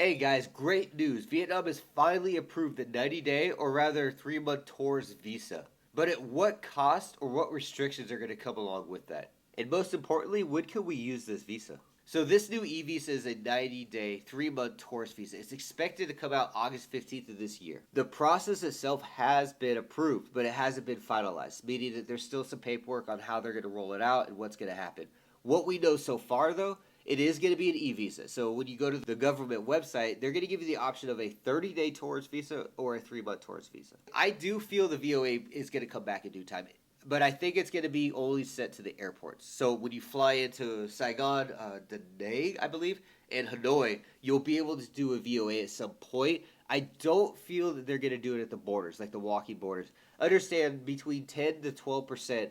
Hey guys, great news. Vietnam has finally approved the 90-day, or rather 3-month tourist visa. But at what cost or what restrictions are going to come along with that? And most importantly, when can we use this visa? So this new e-visa is a 90-day, 3-month tourist visa. It's expected to come out August 15th of this year. The process itself has been approved, but it hasn't been finalized, meaning that there's still some paperwork on how they're going to roll it out and what's going to happen. What we know so far, though, it is going to be an e-visa. So when you go to the government website, they're going to give you the option of a 30-day tourist visa or a 3-month tourist visa. I do feel the VOA is going to come back in due time, but I think it's going to be only sent to the airports. So when you fly into Saigon, Da Nang, I believe, and Hanoi, you'll be able to do a VOA at some point. I don't feel that they're going to do it at the borders, like the walking borders. Understand between 10 to 12%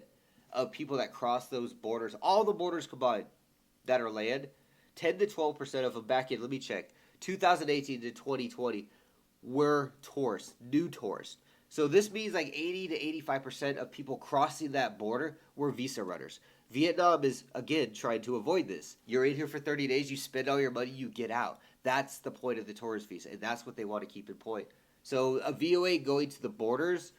of people that cross those borders, all the borders combined, that are land, 10 to 12% of them back in, let me check, 2018 to 2020 were tourists, new tourists. So this means like 80 to 85% of people crossing that border were visa runners. Vietnam is, again, trying to avoid this. You're in here for 30 days, you spend all your money, you get out. That's the point of the tourist visa, and that's what they want to keep in point. So a VOA going to the borders,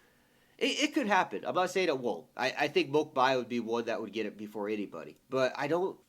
it could happen. I'm not saying it won't. I think Mokbai would be one that would get it before anybody. But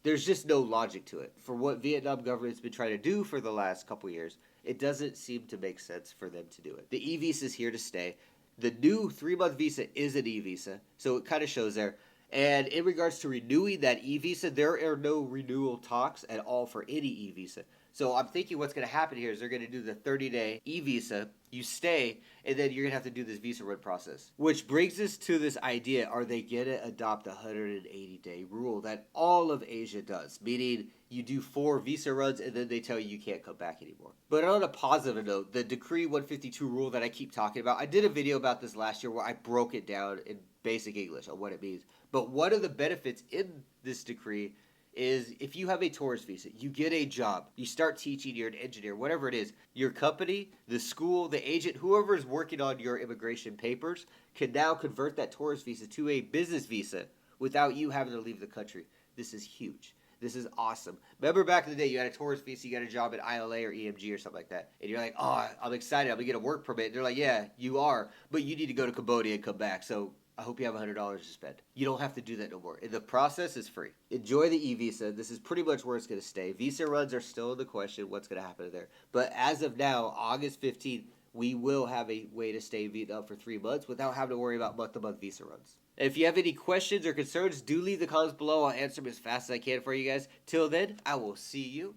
there's just no logic to it. For what Vietnam government's been trying to do for the last couple years, it doesn't seem to make sense for them to do it. The e-visa is here to stay. The new 3-month visa is an e-visa, so it kind of shows there. And in regards to renewing that e-visa, there are no renewal talks at all for any e-visa. So I'm thinking what's going to happen here is they're going to do the 30-day e-visa, you stay, and then you're going to have to do this visa run process. Which brings us to this idea, are they going to adopt a 180-day rule that all of Asia does? Meaning you do 4 visa runs and then they tell you can't come back anymore. But on a positive note, the Decree 152 rule that I keep talking about, I did a video about this last year where I broke it down in basic English on what it means. But one of the benefits in this decree is if you have a tourist visa, you get a job, you start teaching, you're an engineer, whatever it is, your company, the school, the agent, whoever is working on your immigration papers can now convert that tourist visa to a business visa without you having to leave the country. This is huge. This is awesome. Remember back in the day, you had a tourist visa, you got a job at ILA or EMG or something like that, and you're like, oh, I'm excited, I'm going to get a work permit. And they're like, yeah, you are, but you need to go to Cambodia and come back, so I hope you have $100 to spend. You don't have to do that no more. The process is free. Enjoy the e-visa. This is pretty much where it's going to stay. Visa runs are still in the question. What's going to happen there? But as of now, August 15th, we will have a way to stay in Vietnam for 3 months without having to worry about month-to-month visa runs. If you have any questions or concerns, do leave the comments below. I'll answer them as fast as I can for you guys. Till then, I will see you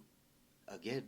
again.